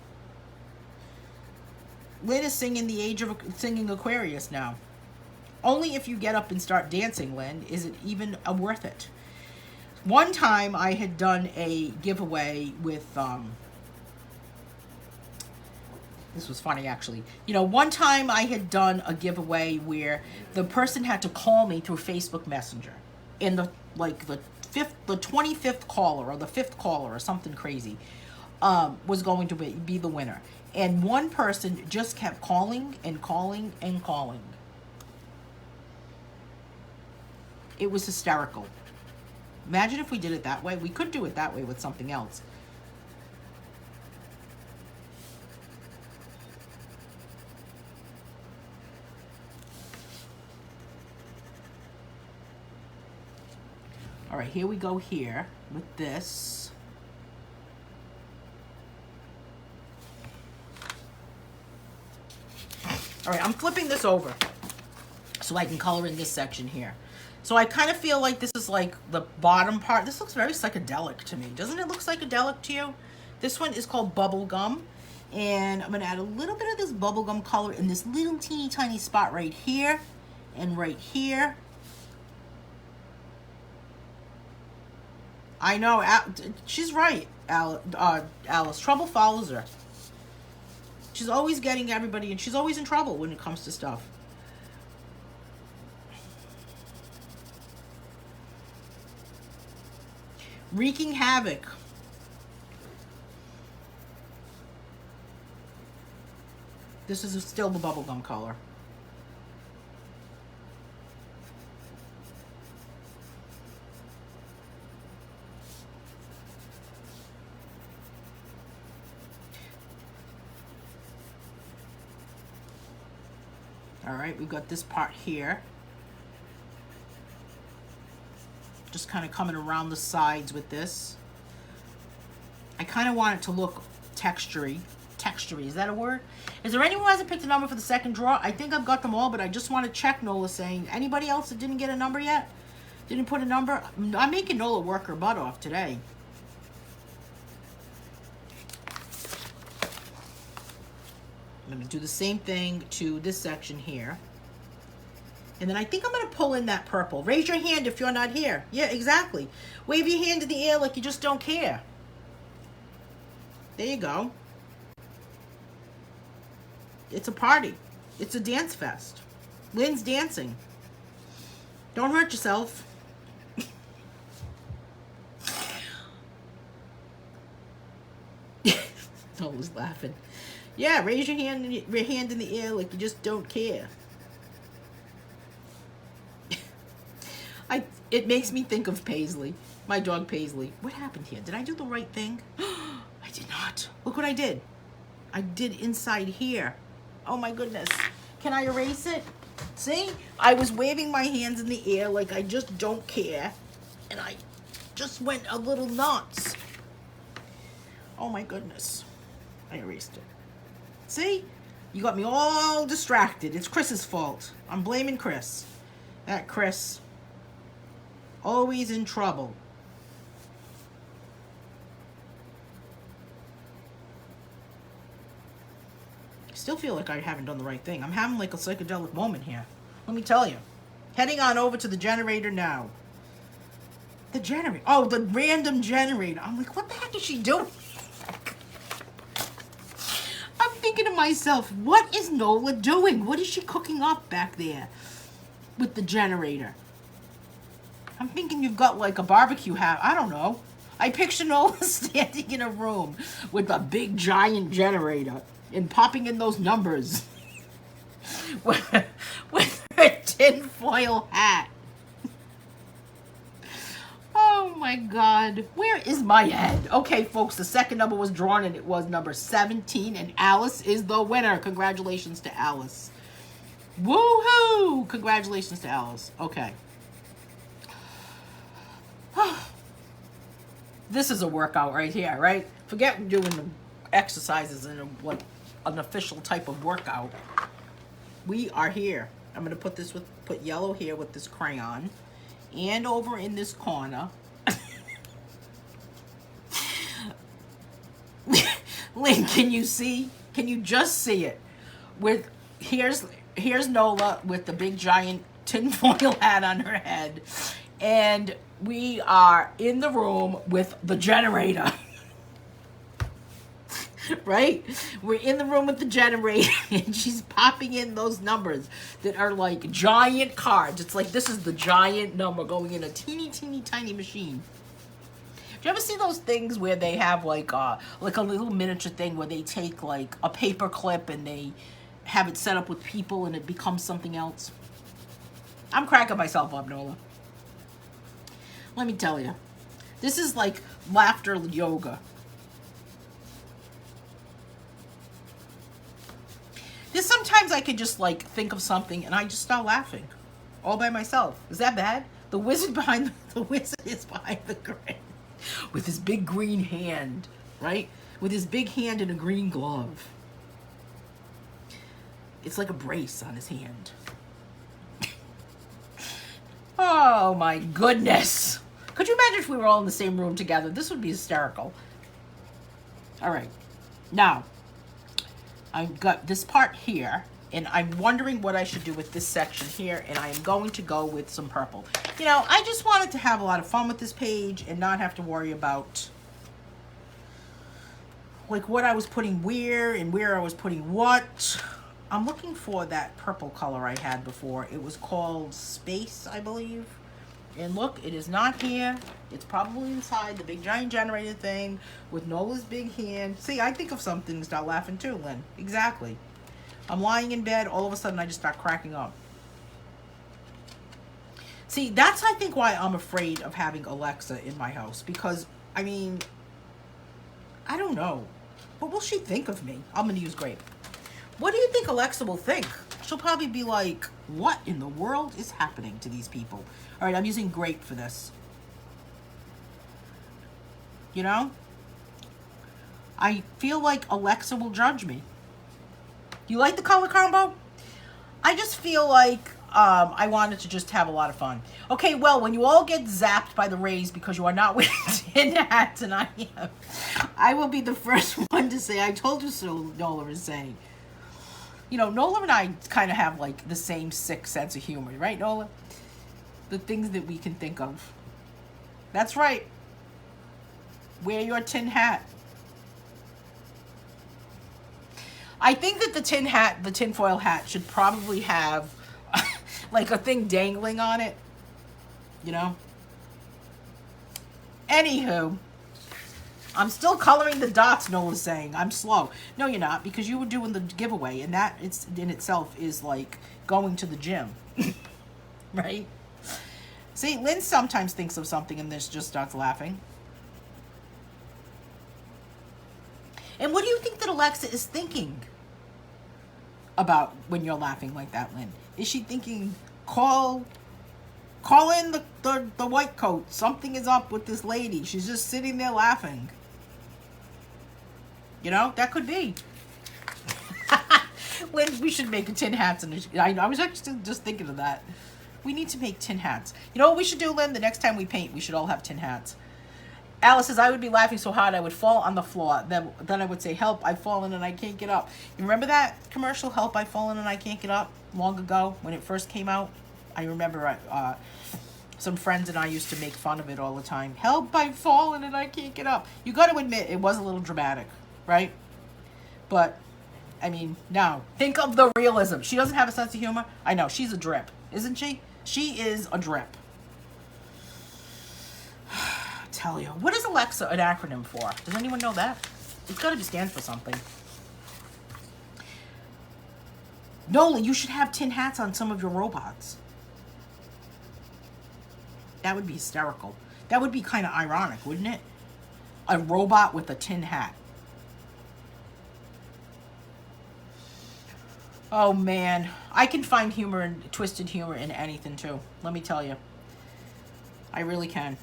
Lynn is singing the age of singing Aquarius now. Only if you get up and start dancing, Lynn, is it even worth it. One time I had done a giveaway with, this was funny, actually. You know, one time I had done a giveaway where the person had to call me through Facebook Messenger. And the 25th caller or the 5th caller or something crazy was going to be the winner. And one person just kept calling and calling and calling. It was hysterical. Imagine if we did it that way. We could do it that way with something else. All right, here we go here with this. All right, I'm flipping this over so I can color in this section here. So I kind of feel like this is like the bottom part. This looks very psychedelic to me. Doesn't it look psychedelic to you? This one is called Bubblegum. And I'm going to add a little bit of this bubblegum color in this little teeny tiny spot right here and right here. I know, she's right, Alice. Trouble follows her. She's always getting everybody, and she's always in trouble when it comes to stuff. Wreaking havoc. This is still the bubblegum color. All right, we've got this part here. Just kind of coming around the sides with this. I kind of want it to look textury. Textury, is that a word? Is there anyone who hasn't picked a number for the second draw? I think I've got them all, but I just want to check Nola saying, anybody else that didn't get a number yet? Didn't put a number? I'm making Nola work her butt off today. I'm going to do the same thing to this section here. And then I think I'm going to pull in that purple. Raise your hand if you're not here. Yeah, exactly. Wave your hand in the air like you just don't care. There you go. It's a party. It's a dance fest. Lynn's dancing. Don't hurt yourself. Nola's laughing. Yeah, raise your hand in the air like you just don't care. It makes me think of Paisley, my dog Paisley. What happened here? Did I do the right thing? I did not. Look what I did. I did inside here. Oh my goodness. Can I erase it? See? I was waving my hands in the air like I just don't care. And I just went a little nuts. Oh my goodness. I erased it. See? You got me all distracted. It's Chris's fault. I'm blaming Chris. That Chris. Always in trouble. I still feel like I haven't done the right thing. I'm having like a psychedelic moment here. Let me tell you. Heading on over to the generator now. The generator. Oh, the random generator. I'm like, what the heck is she doing? I'm thinking to myself, what is Nola doing? What is she cooking up back there with the generator? I'm thinking you've got like a barbecue hat. I don't know. I picture Nola standing in a room with a big giant generator and popping in those numbers with her tinfoil hat. Oh my God. Where is my head? Okay, folks, the second number was drawn and it was number 17, and Alice is the winner. Congratulations to Alice. Woohoo! Congratulations to Alice. Okay. This is a workout right here, right? Forget doing the exercises in an official type of workout. We are here. I'm gonna put yellow here with this crayon, and over in this corner. Lynn, can you see? Can you just see it? Here's Nola with the big giant tinfoil hat on her head, and we are in the room with the generator. Right? We're in the room with the generator, and she's popping in those numbers that are like giant cards. It's like this is the giant number going in a teeny tiny machine. Do you ever see those things where they have like a little miniature thing where they take like a paper clip and they have it set up with people and it becomes something else? I'm cracking myself up, Nola. Let me tell you, this is like laughter yoga. There's sometimes I could just like think of something and I just start laughing all by myself. Is that bad? The wizard is behind the curtain with his big green hand, right? With his big hand and a green glove. It's like a brace on his hand. Oh my goodness. Could you imagine if we were all in the same room together? This would be hysterical. All right. Now, I've got this part here, and I'm wondering what I should do with this section here, and I am going to go with some purple. You know, I just wanted to have a lot of fun with this page and not have to worry about like what I was putting where and where I was putting what. I'm looking for that purple color I had before. It was called Space, I believe. And look, it is not here. It's probably inside the big giant generator thing with Nola's big hand. See, I think of something and start laughing too, Lynn. Exactly. I'm lying in bed, all of a sudden I just start cracking up. See, that's, I think, why I'm afraid of having Alexa in my house. Because, I mean, I don't know. What will she think of me? I'm going to use grape. What do you think Alexa will think? She'll probably be like, what in the world is happening to these people? All right, I'm using grape for this. You know? I feel like Alexa will judge me. You like the color combo? I just feel like I wanted to just have a lot of fun. Okay, well, when you all get zapped by the rays because you are not wearing tin hats, and I am, I will be the first one to say, I told you so, Nola is saying. You know, Nola and I kind of have, like, the same sick sense of humor, right, Nola? The things that we can think of. That's right. Wear your tin hat. I think that the tinfoil hat should probably have like a thing dangling on it, you know? Anywho, I'm still coloring the dots, Nola's saying. I'm slow. No, you're not, because you were doing the giveaway, and that in itself is like going to the gym, right? See, Lynn sometimes thinks of something and then just starts laughing. And what do you think that Alexa is thinking about when you're laughing like that, Lynn? Is she thinking, call in the white coat. Something is up with this lady. She's just sitting there laughing. You know, that could be. Lynn, we should make tin hats. And I was actually just thinking of that. We need to make tin hats. You know what we should do, Lynn? The next time we paint, we should all have tin hats. Alice says, I would be laughing so hard I would fall on the floor. Then I would say, help, I've fallen and I can't get up. You remember that commercial, Help, I've fallen and I can't get up, long ago when it first came out? I remember some friends and I used to make fun of it all the time. Help, I've fallen and I can't get up. You got to admit, it was a little dramatic, right? But, I mean, now, think of the realism. She doesn't have a sense of humor. I know, she's a drip, isn't she? She is a drip. Tell you. What is Alexa an acronym for? Does anyone know that? It's got to be stand for something. Nola, you should have tin hats on some of your robots. That would be hysterical. That would be kind of ironic, wouldn't it? A robot with a tin hat. Oh man, I can find humor and twisted humor in anything too. Let me tell you. I really can.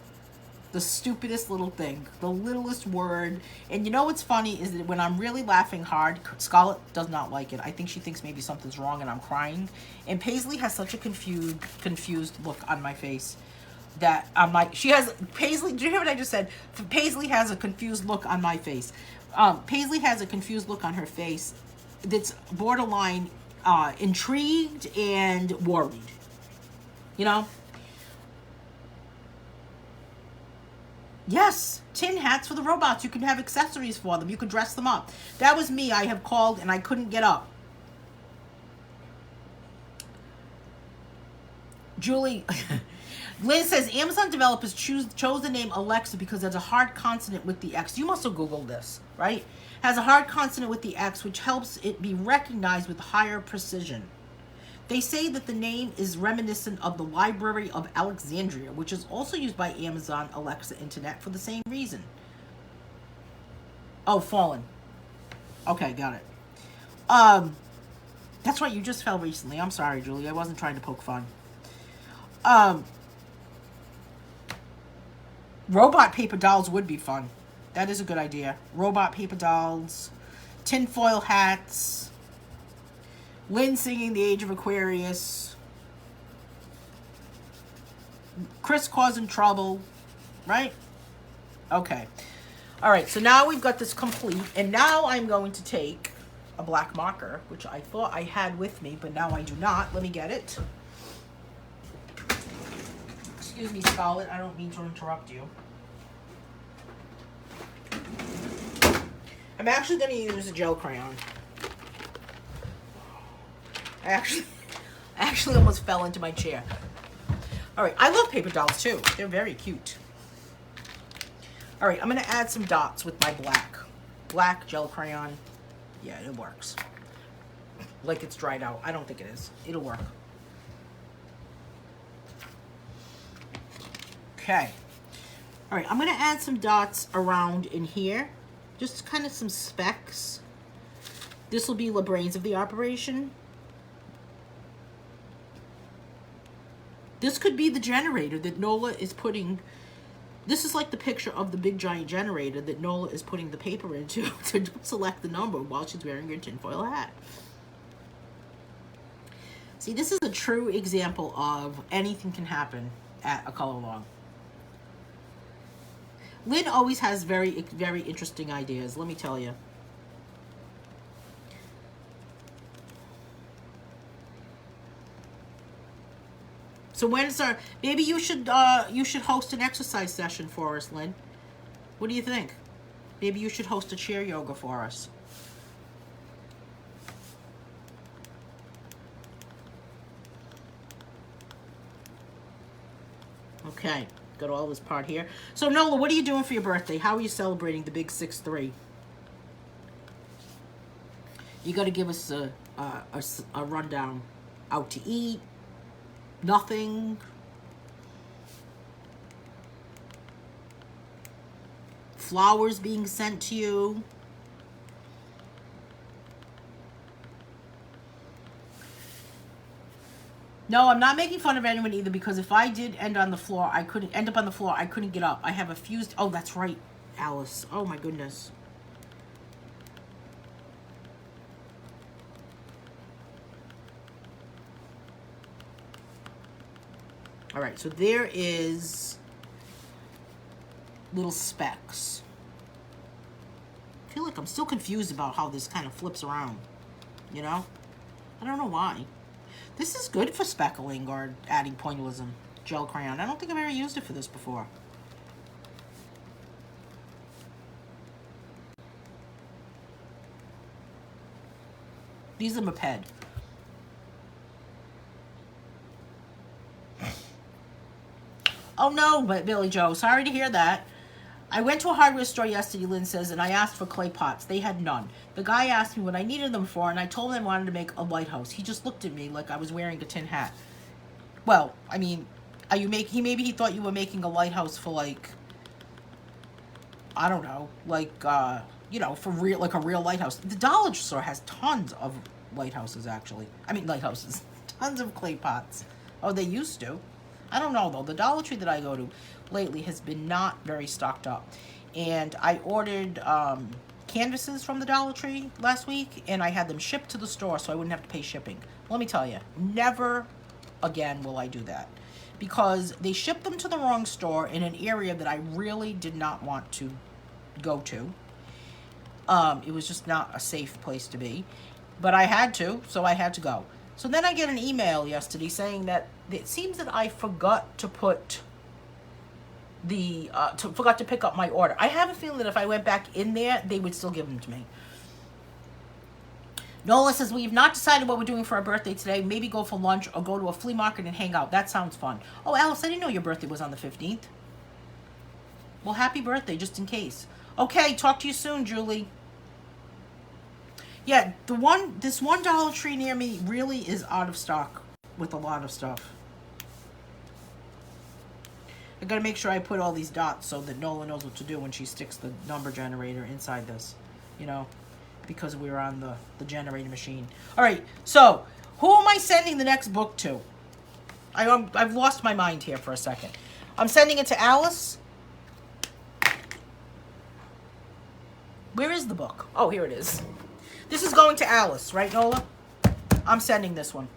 The stupidest little thing, the littlest word. And you know what's funny is that when I'm really laughing hard, Scarlett does not like it. I think she thinks maybe something's wrong and I'm crying. And Paisley has such a confused look on my face that I'm like, Paisley, do you hear what I just said? Paisley has a confused look on my face. Paisley has a confused look on her face that's borderline intrigued and worried. You know? Yes, tin hats for the robots. You can have accessories for them. You could dress them up. That was me. I have called and I couldn't get up. Julie, Lynn says, Amazon developers chose the name Alexa because there's a hard consonant with the X. You must have Googled this, right? Has a hard consonant with the X, which helps it be recognized with higher precision. They say that the name is reminiscent of the Library of Alexandria, which is also used by Amazon Alexa Internet for the same reason. Oh, fallen. Okay, got it. That's right, you just fell recently. I'm sorry, Julie. I wasn't trying to poke fun. Robot paper dolls would be fun. That is a good idea. Robot paper dolls, tinfoil hats, Lynn singing The Age of Aquarius, Chris causing trouble, right? Okay. All right, so now we've got this complete, and now I'm going to take a black marker, which I thought I had with me, but now I do not. Let me get it. Excuse me, Scarlett. I don't mean to interrupt you. I'm actually going to use a gel crayon. I actually almost fell into my chair. All right, I love paper dolls too. They're very cute. All right, I'm going to add some dots with my black gel crayon. Yeah, it works. like it's dried out. I don't think it is. It'll work. Okay. All right, I'm going to add some dots around in here. Just kind of some specks. This will be the brains of the operation. This could be the generator that Nola is putting. This is like the picture of the big giant generator that Nola is putting the paper into to select the number while she's wearing her tinfoil hat. See, this is a true example of anything can happen at a color along. Lynn always has very, very interesting ideas, let me tell you. So when's our, maybe you should host an exercise session for us, Lynn. What do you think? Maybe you should host a chair yoga for us. Okay, got all this part here. So Nola, what are you doing for your birthday? How are you celebrating the big 6-3? You got to give us a rundown. Out to eat? Nothing? Flowers being sent to you? No, I'm not making fun of anyone either, because if I did end on the floor, I couldn't end up on the floor. I couldn't get up. I have a fused. Oh, that's right, Alice. Oh my goodness. All right, so there is little specks. I feel like I'm still confused about how this kind of flips around, you know? I don't know why. This is good for speckling or adding pointillism. Gel crayon. I don't think I've ever used it for this before. These are Moped. Oh no, but Billy Joe, sorry to hear that. I went to a hardware store yesterday, Lynn says, and I asked for clay pots. They had none. The guy asked me what I needed them for, and I told him I wanted to make a lighthouse. He just looked at me like I was wearing a tin hat. Well, I mean, are you maybe he thought you were making a lighthouse for, like, I don't know, like, you know, for real, like a real lighthouse. The Dollar Store has tons of lighthouses, actually. I mean, lighthouses. Tons of clay pots. Oh, they used to. I don't know, though. The Dollar Tree that I go to lately has been not very stocked up. And I ordered canvases from the Dollar Tree last week, and I had them shipped to the store so I wouldn't have to pay shipping. Let me tell you, never again will I do that. Because they shipped them to the wrong store in an area that I really did not want to go to. It was just not a safe place to be. But I had to, so I had to go. So then I get an email yesterday saying that it seems that I forgot to put the, forgot to pick up my order. I have a feeling that if I went back in there, they would still give them to me. Nola says, we've not decided what we're doing for our birthday today. Maybe go for lunch or go to a flea market and hang out. That sounds fun. Oh, Alice, I didn't know your birthday was on the 15th. Well, happy birthday, just in case. Okay, talk to you soon, Julie. Yeah, this one Dollar Tree near me really is out of stock with a lot of stuff. I gotta make sure I put all these dots so that Nola knows what to do when she sticks the number generator inside this, you know, because we're on the generator machine. All right, so who am I sending the next book to? I've lost my mind here for a second. I'm sending it to Alice. Where is the book? Oh, here it is. This is going to Alice, right, Nola? I'm sending this one.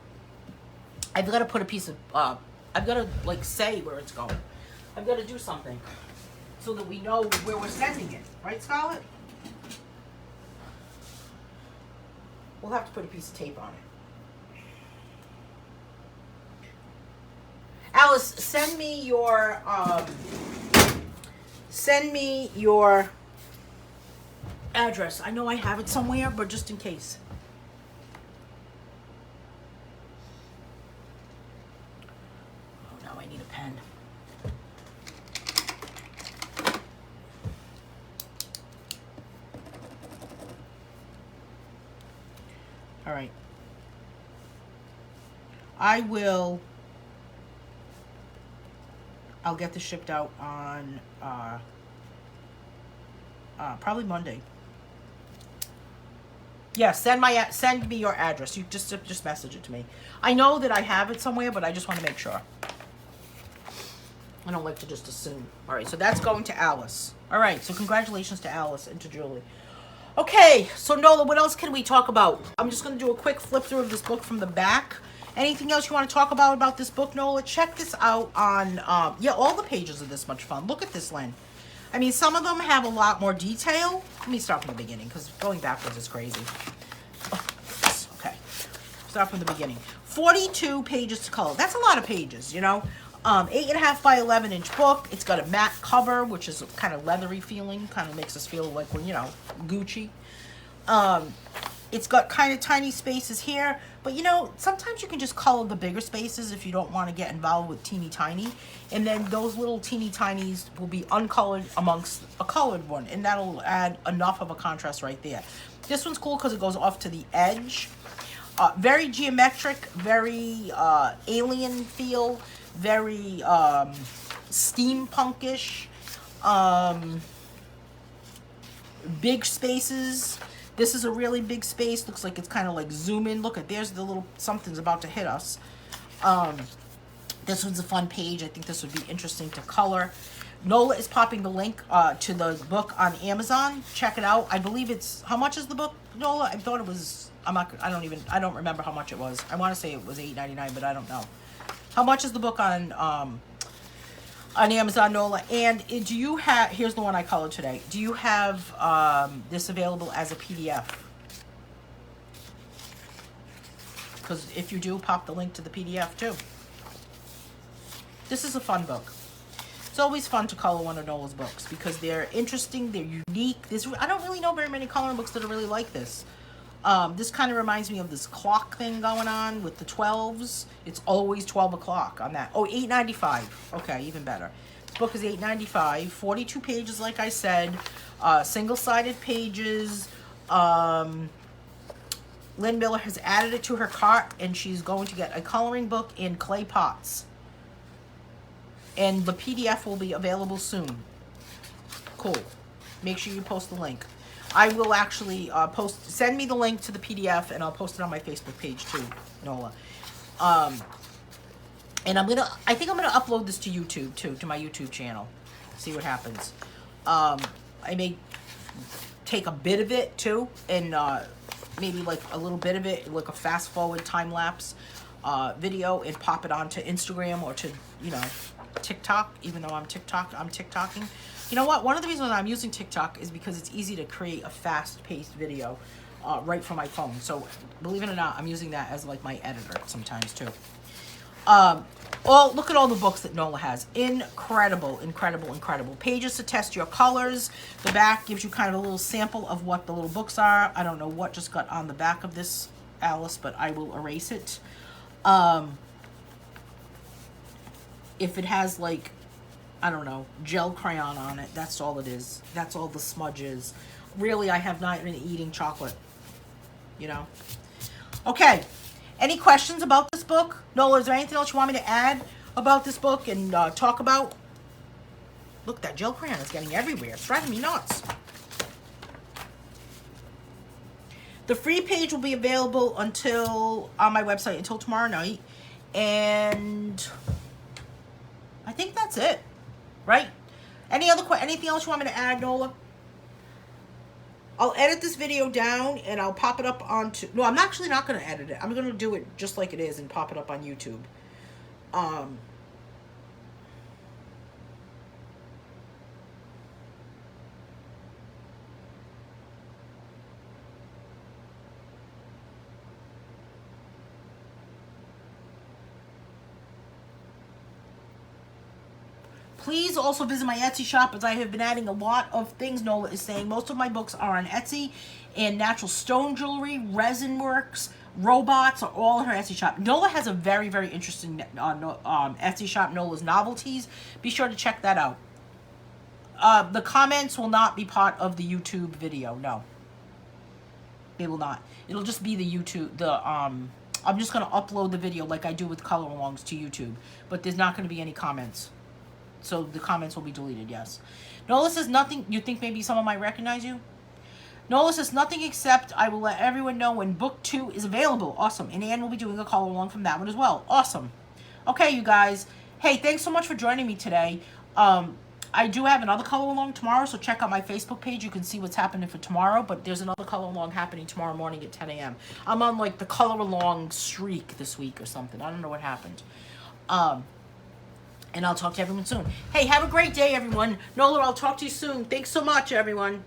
I've got to put a piece of, I've got to, like, say where it's going. I've got to do something so that we know where we're sending it. Right, Scarlett? We'll have to put a piece of tape on it. Alice, send me your address. I know I have it somewhere, but just in case. Oh, now I need a pen. All right. I'll get this shipped out on probably Monday. Yeah, send me your address. You just message it to me. I know that I have it somewhere, but I just want to make sure. I don't like to just assume. All right, so that's going to Alice. All right, so congratulations to Alice and to Julie. Okay, so Nola, what else can we talk about? I'm just going to do a quick flip through of this book from the back. Anything else you want to talk about this book, Nola? Check this out on, yeah, all the pages are this much fun. Look at this, Lynn. I mean, some of them have a lot more detail. Let me start from the beginning, because going backwards is crazy. Oh, okay, start from the beginning. 42 pages to color. That's a lot of pages, you know? 8.5 by 11-inch book. It's got a matte cover, which is kind of leathery feeling. Kind of makes us feel like we're, you know, Gucci. It's got kind of tiny spaces here. But, you know, sometimes you can just color the bigger spaces if you don't want to get involved with teeny tiny. And then those little teeny tinies will be uncolored amongst a colored one. And that'll add enough of a contrast right there. This one's cool because it goes off to the edge. Very geometric, very alien feel. Very steampunkish, big spaces. This is a really big space. Looks like it's kind of like zoom in. Look at, there's the little, something's about to hit us. This one's a fun page. I think this would be interesting to color. Nola is popping the link to the book on Amazon. Check it out. I believe it's, how much is the book, Nola? I thought it was, I don't remember how much it was. I want to say it was $8.99, but I don't know. How much is the book on Amazon, Nola? And do you have, here's the one I colored today. Do you have this available as a PDF? Because if you do, pop the link to the PDF too. This is a fun book. It's always fun to color one of Nola's books because they're interesting, they're unique. I don't really know very many coloring books that are really like this. This kind of reminds me of this clock thing going on with the 12s. It's always 12 o'clock on that. Oh, $8.95. Okay, even better. This book is $8.95. 42 pages, like I said. Single-sided pages. Lynn Miller has added it to her cart, and she's going to get a coloring book in clay pots. And the PDF will be available soon. Cool. Make sure you post the link. I will actually send me the link to the PDF, and I'll post it on my Facebook page too, Nola. And I think I'm gonna upload this to YouTube too, to my YouTube channel. See what happens. I may take a bit of it too, and maybe like a little bit of it, like a fast forward time lapse video, and pop it onto Instagram or to, you know, TikTok. Even though I'm TikToking. You know what? One of the reasons I'm using TikTok is because it's easy to create a fast-paced video right from my phone. So, believe it or not, I'm using that as like my editor sometimes too. Look at all the books that Nola has. Incredible, incredible, incredible. Pages to test your colors. The back gives you kind of a little sample of what the little books are. I don't know what just got on the back of this, Alice, but I will erase it. If it has like, I don't know, gel crayon on it, that's all it is. That's all the smudge is. Really, I have not been eating chocolate, you know. Okay, any questions about this book? Nola, is there anything else you want me to add about this book and talk about? Look, that gel crayon is getting everywhere. It's driving me nuts. The free page will be available on my website until tomorrow night. And I think that's it. Right? Anything else you want me to add, Nola? I'll edit this video down and I'll pop it up onto... No, I'm actually not going to edit it. I'm going to do it just like it is and pop it up on YouTube. Please also visit my Etsy shop, as I have been adding a lot of things. Nola is saying most of my books are on Etsy, and natural stone jewelry, resin works, robots are all in her Etsy shop. Nola has a very, very interesting Etsy shop, Nola's Novelties. Be sure to check that out. The comments will not be part of the YouTube video. No, they will not. It'll just be the I'm just going to upload the video like I do with color alongs to YouTube. But there's not going to be any comments. So the comments will be deleted, yes. Nola says nothing. You think maybe someone might recognize you? Nola says nothing except I will let everyone know when book 2 is available. Awesome. And Anne will be doing a color along from that one as well. Awesome. Okay, you guys. Hey, thanks so much for joining me today. I do have another color along tomorrow, so check out my Facebook page. You can see what's happening for tomorrow, but there's another color along happening tomorrow morning at 10 a.m. I'm on like the color along streak this week or something. I don't know what happened. And I'll talk to everyone soon. Hey, have a great day, everyone. Nola, I'll talk to you soon. Thanks so much, everyone.